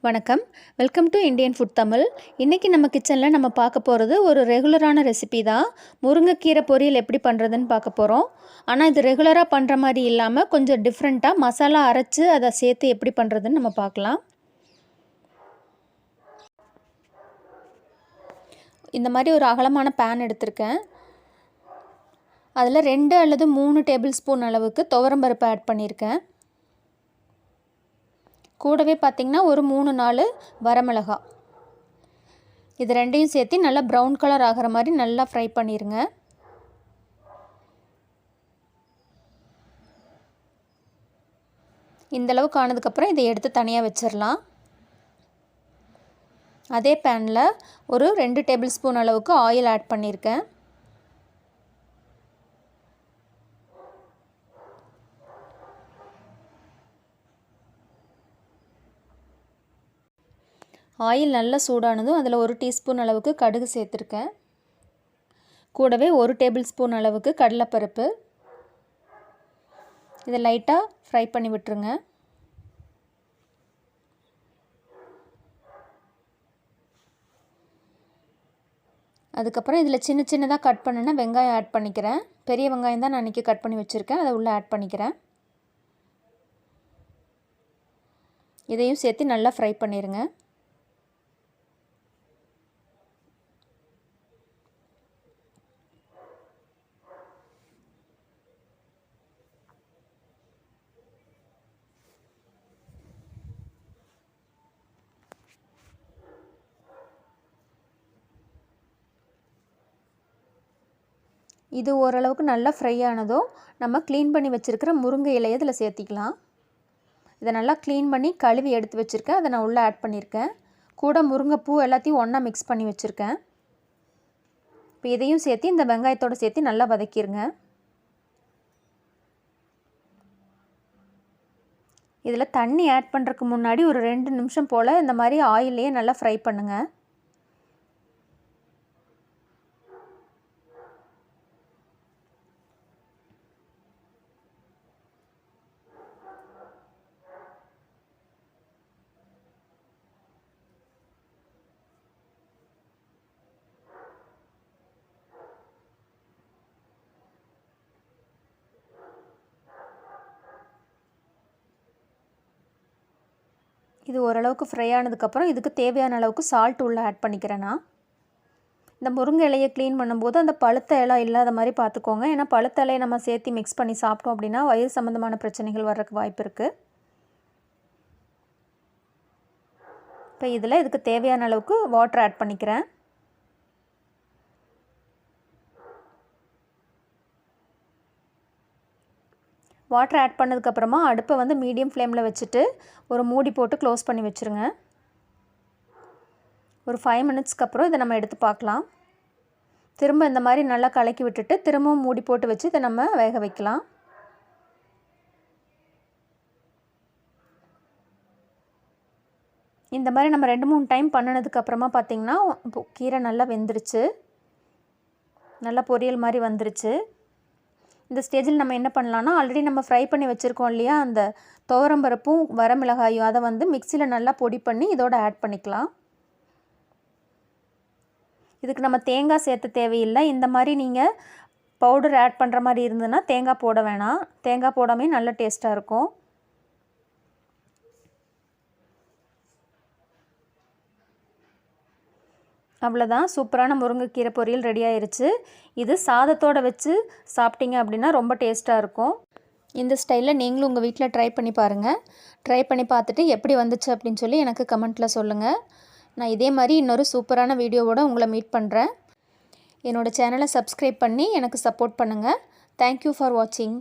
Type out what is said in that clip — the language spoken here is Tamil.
வணக்கம். Welcome to Indian food Tamil. இன்றைக்கி நம்ம கிச்சனில் நம்ம பார்க்க போகிறது ஒரு ரெகுலரான ரெசிபி தான். முருங்கைக்கீரை பொரியல் எப்படி பண்ணுறதுன்னு பார்க்க போகிறோம். ஆனால் இது ரெகுலராக பண்ணுற மாதிரி இல்லாமல் கொஞ்சம் டிஃப்ரெண்ட்டாக மசாலா அரைச்சி அதை சேர்த்து எப்படி பண்ணுறதுன்னு நம்ம பார்க்கலாம். இந்த மாதிரி ஒரு அகலமான பேன் எடுத்திருக்கேன். அதில் 2 அல்லது 3 டேபிள் ஸ்பூன் அளவுக்கு துவரம்பருப்பு ஆட் பண்ணியிருக்கேன். கூடவே பார்த்திங்கன்னா ஒரு 3-4 வரமிளகாய். இது ரெண்டையும் சேர்த்து நல்லா ப்ரௌன் கலர் ஆகிற மாதிரி நல்லா ஃப்ரை பண்ணிடுங்க. இந்தளவுக்கு ஆனதுக்கப்புறம் இதை எடுத்து தனியாக வச்சிடலாம். அதே பேனில் ஒரு 2 டேபிள் ஸ்பூன் அளவுக்கு ஆயில் ஆட் பண்ணியிருக்கேன். ஆயில் நல்லா சூடானதும் அதில் 1 டீஸ்பூன் அளவுக்கு கடுகு சேர்த்துருக்கேன். கூடவே 1 டேபிள் ஸ்பூன் அளவுக்கு கடலைப்பருப்பு. இதை லைட்டாக ஃப்ரை பண்ணி விட்டுருங்க. அதுக்கப்புறம் இதில் சின்ன சின்னதாக கட் பண்ணின வெங்காயம் ஆட் பண்ணிக்கிறேன். பெரிய வெங்காயம் தான் நான் இன்றைக்கி கட் பண்ணி வச்சுருக்கேன். அதை உள்ளே ஆட் பண்ணிக்கிறேன். இதையும் சேர்த்து நல்லா ஃப்ரை பண்ணிடுங்க. இது ஓரளவுக்கு நல்லா ஃப்ரை ஆனதும் நம்ம க்ளீன் பண்ணி வச்சுருக்கிற முருங்கை இலையை இதில் சேர்த்திக்கலாம். இதை நல்லா க்ளீன் பண்ணி கழுவி எடுத்து வச்சுருக்கேன். அதை நான் உள்ளே ஆட் பண்ணியிருக்கேன். கூட முருங்கைப்பூ எல்லாத்தையும் ஒன்றா மிக்ஸ் பண்ணி வச்சுருக்கேன். இப்போ இதையும் சேர்த்து இந்த வெங்காயத்தோடு சேர்த்து நல்லா வதக்கிடுங்க. இதில் தண்ணி ஆட் பண்ணுறதுக்கு முன்னாடி ஒரு 2 நிமிஷம் போல் இந்த மாதிரி ஆயிலையே நல்லா ஃப்ரை பண்ணுங்கள். இது ஓரளவுக்கு ஃப்ரை ஆனதுக்கப்புறம் இதுக்கு தேவையான அளவுக்கு சால்ட் உள்ளே ஆட் பண்ணிக்கிறேன் நான். இந்த முருங்கை இலையை க்ளீன் பண்ணும்போது அந்த பழுத்த இலை இல்லாத மாதிரி பார்த்துக்கோங்க. ஏன்னா பழுத்த இலையை நம்ம சேர்த்து மிக்ஸ் பண்ணி சாப்பிட்டோம் அப்படின்னா வயிறு சம்மந்தமான பிரச்சனைகள் வர்றதுக்கு வாய்ப்பு இருக்குது. இப்போ இதில் இதுக்கு தேவையான அளவுக்கு வாட்டர் ஆட் பண்ணிக்கிறேன். வாட்டர் ஆட் பண்ணதுக்கப்புறமா அடுப்பை வந்து மீடியம் ஃப்ளேமில் வச்சுட்டு ஒரு மூடி போட்டு க்ளோஸ் பண்ணி வச்சுருங்க. ஒரு 5 மினிட்ஸ்க்கு அப்புறம் இதை நம்ம எடுத்து பார்க்கலாம். திரும்ப இந்த மாதிரி நல்லா கலக்கி விட்டுட்டு திரும்பவும் மூடி போட்டு வச்சு இதை நம்ம வேக வைக்கலாம். இந்த மாதிரி நம்ம 2-3 டைம் பண்ணினதுக்கப்புறமா பார்த்திங்கன்னா கீரை நல்லா வெந்துருச்சு. நல்லா பொரியல் மாதிரி வந்துருச்சு. இந்த ஸ்டேஜில் நம்ம என்ன பண்ணலான்னா ஆல்ரெடி நம்ம ஃப்ரை பண்ணி வச்சுருக்கோம் இல்லையா, அந்த துவரம்பருப்பும் வரமிளகாயும் அதை வந்து மிக்சியில் நல்லா பொடி பண்ணி இதோட ஆட் பண்ணிக்கலாம். இதுக்கு நம்ம தேங்காய் சேர்த்த தேவையில்லை. இந்த மாதிரி நீங்கள் பவுடர் ஆட் பண்ணுற மாதிரி இருந்ததுன்னா தேங்காய் போட வேணாம். தேங்காய் போடாமே நல்ல டேஸ்ட்டாக இருக்கும். அவ்வளோதான், சூப்பரான முருங்கைக்கீரை பொரியல் ரெடி ஆயிருச்சு. இது சாதத்தோடு வச்சு சாப்பிட்டீங்க அப்படின்னா ரொம்ப டேஸ்ட்டாக இருக்கும். இந்த ஸ்டைலில் நீங்களும் உங்கள் வீட்டில் ட்ரை பண்ணி பாருங்கள். ட்ரை பண்ணி பார்த்துட்டு எப்படி வந்துச்சு அப்படின்னு சொல்லி எனக்கு கமெண்ட்டில் சொல்லுங்கள். நான் இதே மாதிரி இன்னொரு சூப்பரான வீடியோவோடு உங்களை மீட் பண்ணுறேன். என்னோடய சேனலை சப்ஸ்கிரைப் பண்ணி எனக்கு சப்போர்ட் பண்ணுங்கள். தேங்க்யூ ஃபார் வாட்சிங்.